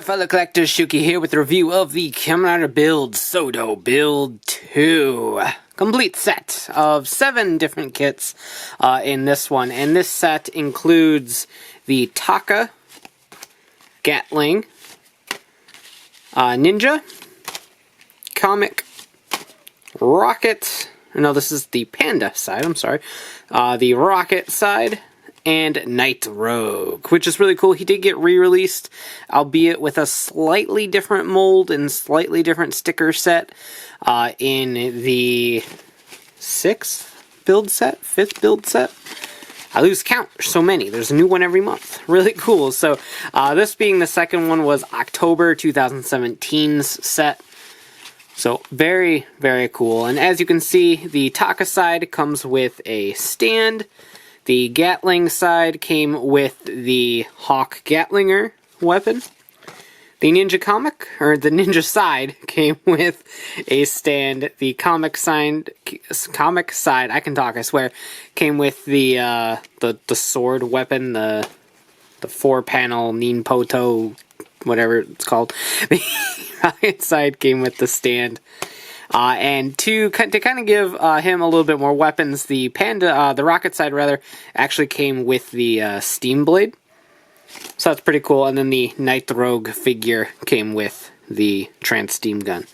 fellow collectors, Shuki here with a review of the Kamen Rider Build Sodo Build 2. Complete set of 7 different kits in this one. And this set includes the Taka, Gatling, Ninja, Comic, Rocket, no, this is the Panda side, I'm sorry, the Rocket side, and Night Rogue, which is really cool. He did get re-released, albeit with a slightly different mold and slightly different sticker set in the 5th build set. I lose count, there's so many. There's a new one every month. Really cool. So this being the second one was October 2017's set. So very, very cool. And as you can see, the Taka side comes with a stand. The Gatling side came with the Hawk Gatlinger weapon. The Ninja side came with a stand. The comic side, I can talk, I swear, came with the sword weapon, the 4-panel Ninpoutou, whatever it's called. The Rocket side came with the stand. And to kind of give him a little bit more weapons, the Panda, the Rocket side rather, actually came with the Steam Blade. So that's pretty cool. And then the Night Rogue figure came with the Transteam Gun.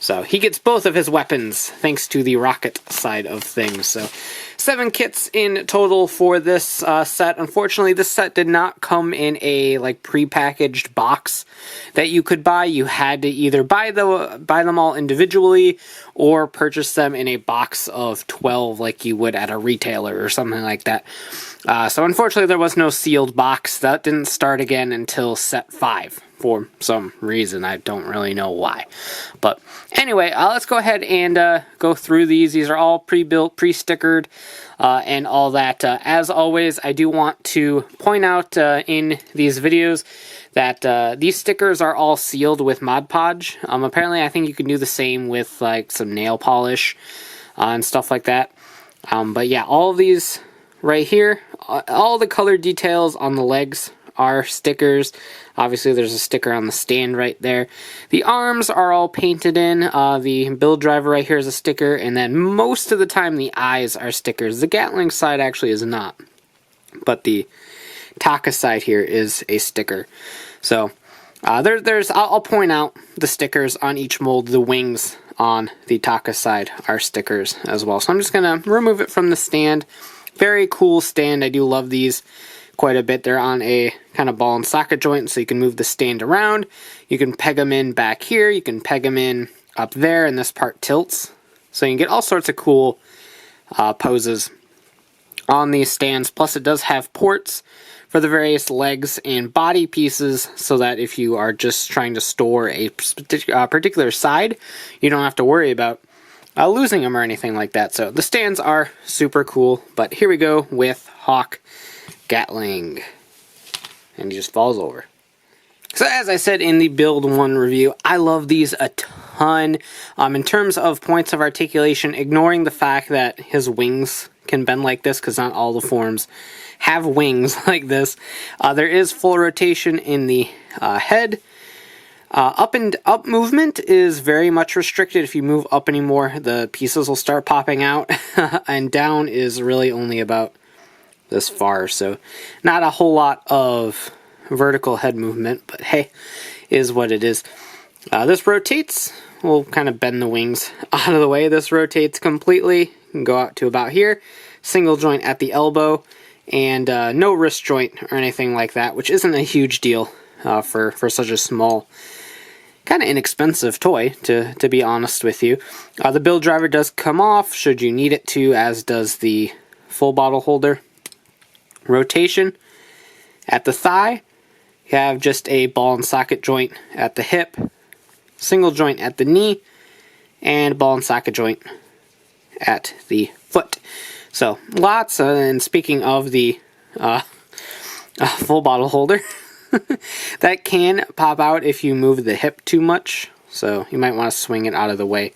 So he gets both of his weapons thanks to the Rocket side of things. So 7 kits in total for this set. Unfortunately, this set did not come in a pre-packaged box that you could buy. You had to either buy them all individually or purchase them in a box of 12 like you would at a retailer or something like that. So unfortunately, there was no sealed box. That didn't start again until set 5. For some reason, I don't really know why. But anyway, let's go ahead and go through these. These are all pre-built, pre-stickered, and all that. As always, I do want to point out in these videos that these stickers are all sealed with Mod Podge. Apparently, I think you can do the same with some nail polish and stuff like that. But yeah, all of these right here, all the color details on the legs are stickers. Obviously, there's a sticker on the stand right there. The arms are all painted in. The build driver right here is a sticker, and then most of the time the eyes are stickers. The Gatling side actually is not, but the Taka side here is a sticker. So I'll point out the stickers on each mold. The wings on the Taka side are stickers as well. So I'm just gonna remove it from the stand. Very cool stand. I do love these quite a bit. They're on a kind of ball and socket joint, so you can move the stand around. You can peg them in back here. You can peg them in up there, and this part tilts. So you can get all sorts of cool poses on these stands. Plus, it does have ports for the various legs and body pieces, so that if you are just trying to store a particular side, you don't have to worry about losing them or anything like that. So the stands are super cool. But here we go with Hawk Gatling, and he just falls over. So as I said in the Build 1 review, I love these a ton. In terms of points of articulation, ignoring the fact that his wings can bend like this, because not all the forms have wings like this, there is full rotation in the head. Up movement is very much restricted. If you move up anymore, the pieces will start popping out, and down is really only about this far, so not a whole lot of vertical head movement, but hey, is what it is. This rotates. We'll kind of bend the wings out of the way. This rotates completely. You can go out to about here. Single joint at the elbow, and no wrist joint or anything like that, which isn't a huge deal for such a small, kind of inexpensive toy, to be honest with you. The build driver does come off should you need it to, as does the full bottle holder. Rotation at the thigh, you have just a ball and socket joint at the hip, single joint at the knee, and ball and socket joint at the foot. So lots, and speaking of the full bottle holder, that can pop out if you move the hip too much, so you might want to swing it out of the way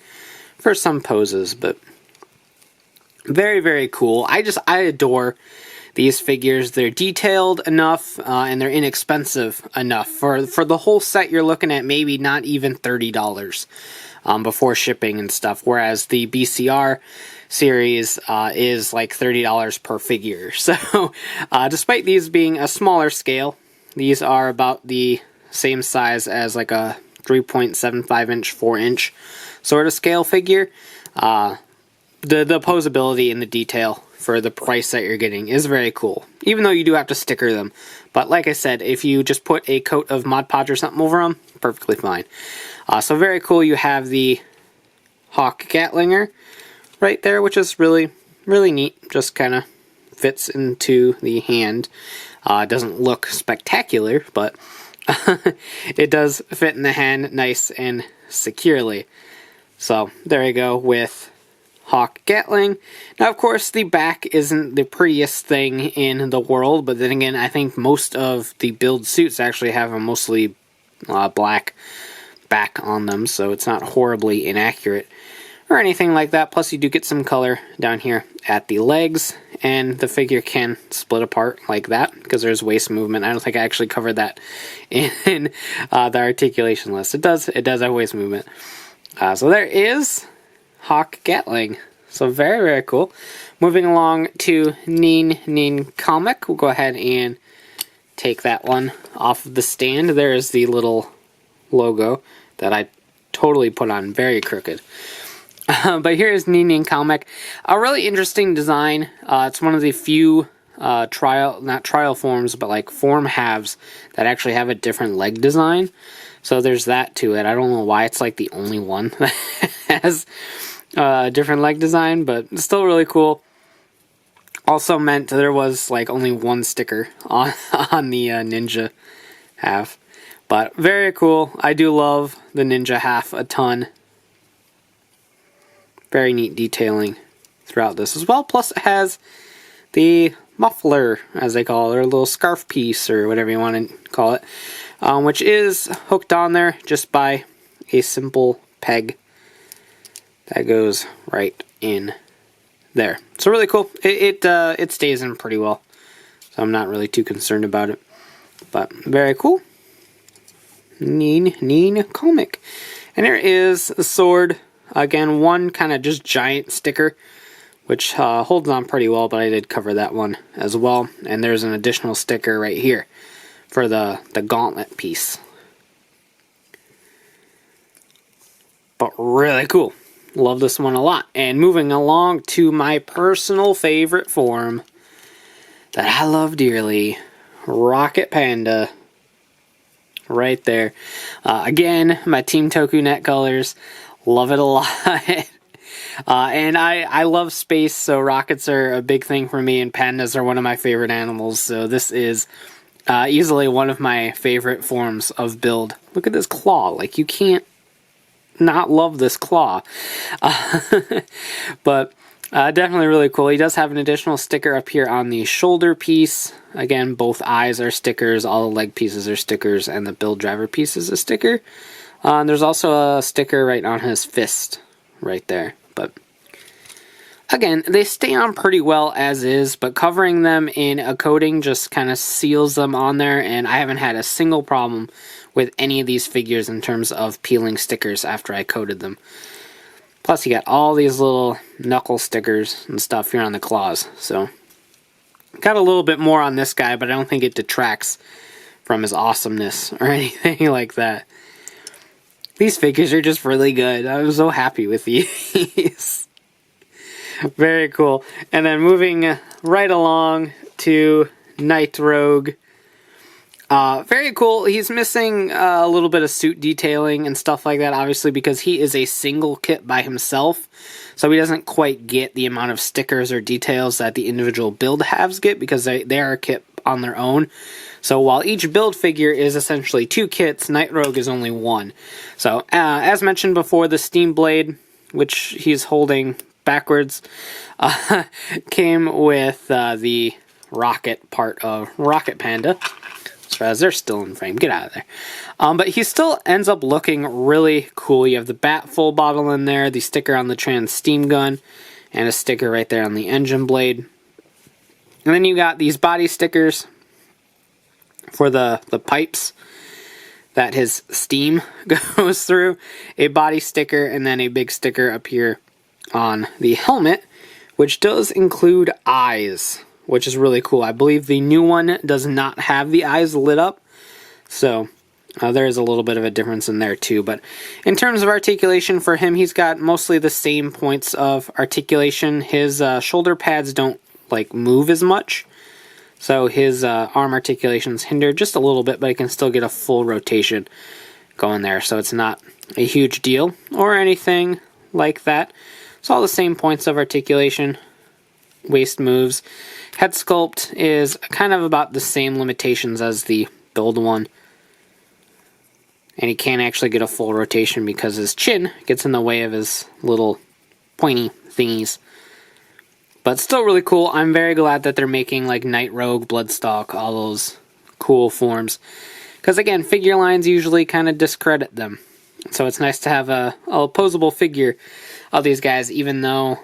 for some poses. But very, very cool. I adore these figures. They're detailed enough and they're inexpensive enough. For the whole set, you're looking at maybe not even $30 before shipping and stuff, whereas the BCR series is like $30 per figure. So despite these being a smaller scale, these are about the same size as like a 3.75 inch, 4 inch sort of scale figure. The posability and the detail for the price that you're getting is very cool, even though you do have to sticker them. But like I said, if you just put a coat of Mod Podge or something over them, perfectly fine. So very cool. You have the Hawk Gatlinger right there, which is really, really neat. Just kind of fits into the hand. It doesn't look spectacular, but it does fit in the hand nice and securely. So there you go with Hawk Gatling. Now, of course, the back isn't the prettiest thing in the world, but then again, I think most of the build suits actually have a mostly black back on them, so it's not horribly inaccurate or anything like that. Plus, you do get some color down here at the legs, and the figure can split apart like that because there's waist movement. I don't think I actually covered that in the articulation list. It does have waist movement. So there is Hawk Gatling. So very, very cool. Moving along to NinninComic. We'll go ahead and take that one off of the stand. There is the little logo that I totally put on very crooked. But here is NinninComic. A really interesting design. It's one of the few not trial forms, but like form halves that actually have a different leg design. So there's that to it. I don't know why it's like the only one that has a different leg design, but it's still really cool. Also meant there was like only one sticker on the ninja half. But very cool. I do love the ninja half a ton. Very neat detailing throughout this as well. Plus it has the muffler, as they call it, or a little scarf piece, or whatever you want to call it, which is hooked on there just by a simple peg that goes right in there. So really cool. It stays in pretty well, so I'm not really too concerned about it. But very cool. NinninComic. And there is the sword. Again, one kind of just giant sticker, which holds on pretty well, but I did cover that one as well. And there's an additional sticker right here for the gauntlet piece. But really cool. Love this one a lot. And moving along to my personal favorite form that I love dearly, RocketPanda. Right there. Again, my Team Toku net colors. Love it a lot. And I love space, so rockets are a big thing for me, and pandas are one of my favorite animals, so this is easily one of my favorite forms of build. Look at this claw. Like, you can't not love this claw. But definitely really cool. He does have an additional sticker up here on the shoulder piece. Again, both eyes are stickers, all the leg pieces are stickers, and the build driver piece is a sticker. And there's also a sticker right on his fist, right there. But again, they stay on pretty well as is, but covering them in a coating just kind of seals them on there, and I haven't had a single problem with any of these figures in terms of peeling stickers after I coated them. Plus, you got all these little knuckle stickers and stuff here on the claws, so got a little bit more on this guy, but I don't think it detracts from his awesomeness or anything like that. These figures are just really good. I was so happy with these. Very cool. And then moving right along to Night Rogue. Very cool. He's missing a little bit of suit detailing and stuff like that, obviously, because he is a single kit by himself. So he doesn't quite get the amount of stickers or details that the individual build halves get, because they are a kit on their own. So while each build figure is essentially 2 kits, Night Rogue is only 1. So as mentioned before, the Steam Blade, which he's holding backwards, came with the rocket part of RocketPanda. As they're still in frame, get out of there. But he still ends up looking really cool. You have the bat full bottle in there, the sticker on the Transteam Gun, and a sticker right there on the engine blade. And then you got these body stickers for the pipes that his steam goes through. A body sticker and then a big sticker up here on the helmet, which does include eyes, which is really cool. I believe the new one does not have the eyes lit up, so there is a little bit of a difference in there too. But in terms of articulation for him, he's got mostly the same points of articulation. His shoulder pads don't like move as much, so his arm articulation is hindered just a little bit, but he can still get a full rotation going there, so it's not a huge deal or anything like that. It's all the same points of articulation. Waist moves. Head sculpt is kind of about the same limitations as the Build one. And he can't actually get a full rotation because his chin gets in the way of his little pointy thingies. But still really cool. I'm very glad that they're making like Night Rogue, Bloodstalk, all those cool forms. Because again, figure lines usually kind of discredit them. So it's nice to have a opposable figure of these guys, even though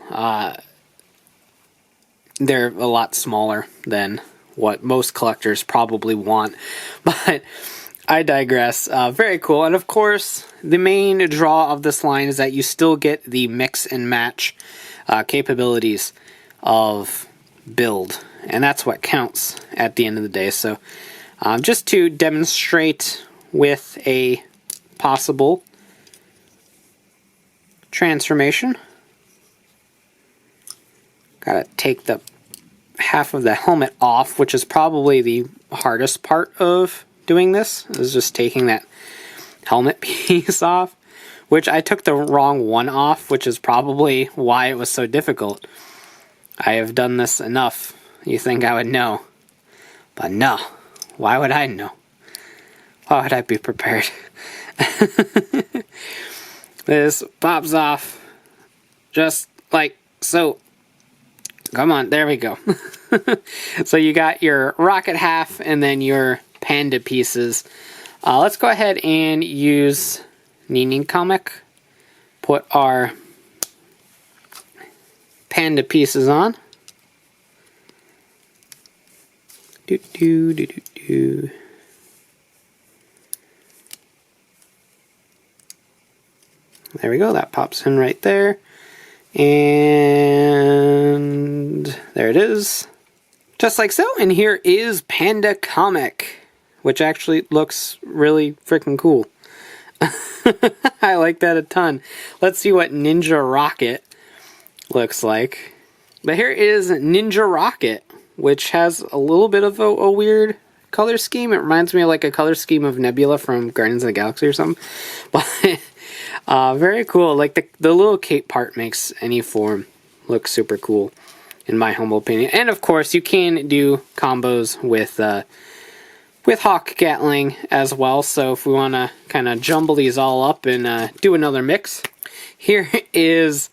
they're a lot smaller than what most collectors probably want. But I digress. Very cool. And of course, the main draw of this line is that you still get the mix and match capabilities of Build. And that's what counts at the end of the day. So just to demonstrate with a possible transformation, gotta take the half of the helmet off, which is probably the hardest part of doing this, is just taking that helmet piece off, which I took the wrong one off, which is probably why it was so difficult. I have done this enough. You think I would know, but no. Why would I know? Why would I be prepared? This pops off just like so. Come on, there we go. So you got your rocket half and then your panda pieces. Let's go ahead and use NinninComic. Put our panda pieces on. There we go, that pops in right there. And there it is. Just like so. And here is Panda Comic, which actually looks really freaking cool. I like that a ton. Let's see what Ninja Rocket looks like. But here is Ninja Rocket, which has a little bit of a weird color scheme. It reminds me of like a color scheme of Nebula from Guardians of the Galaxy or something. But very cool. Like the little cape part makes any form look super cool, in my humble opinion. And of course, you can do combos with Hawk Gatling as well. So if we want to kind of jumble these all up and do another mix, here is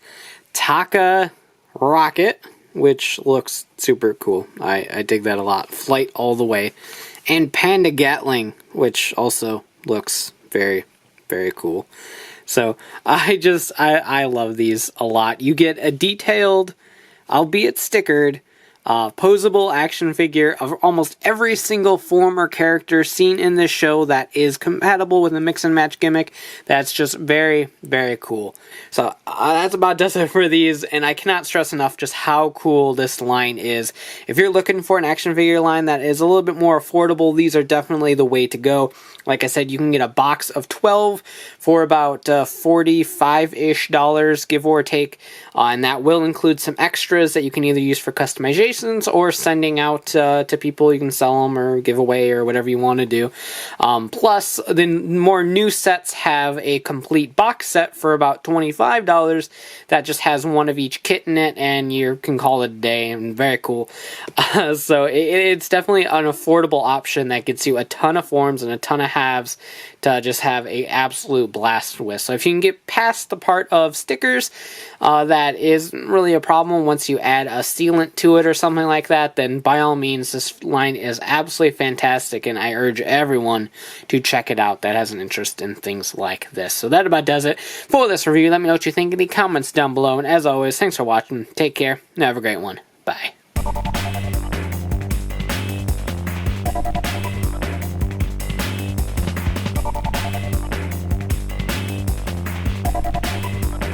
Taka Rocket, which looks super cool. I dig that a lot. Flight all the way. And Panda Gatling, which also looks very, very cool. So I love these a lot. You get a detailed, albeit stickered, posable action figure of almost every single form or character seen in this show that is compatible with the mix and match gimmick. That's just very, very cool. So that's about does it for these, and I cannot stress enough just how cool this line is. If you're looking for an action figure line that is a little bit more affordable, these are definitely the way to go. Like I said, you can get a box of 12 for about $45-ish, give or take, and that will include some extras that you can either use for customizations or sending out to people. You can sell them or give away or whatever you want to do. Plus, the more new sets have a complete box set for about $25 that just has one of each kit in it, and you can call it a day, and very cool. So it's definitely an affordable option that gets you a ton of forms and a ton of halves to just have a absolute blast with. So if you can get past the part of stickers, that isn't really a problem. Once you add a sealant to it or something like that, then by all means, this line is absolutely fantastic, and I urge everyone to check it out that has an interest in things like this. So that about does it for this review. Let me know what you think in the comments down below, and as always, thanks for watching. Take care, and have a great one. Bye. Bye.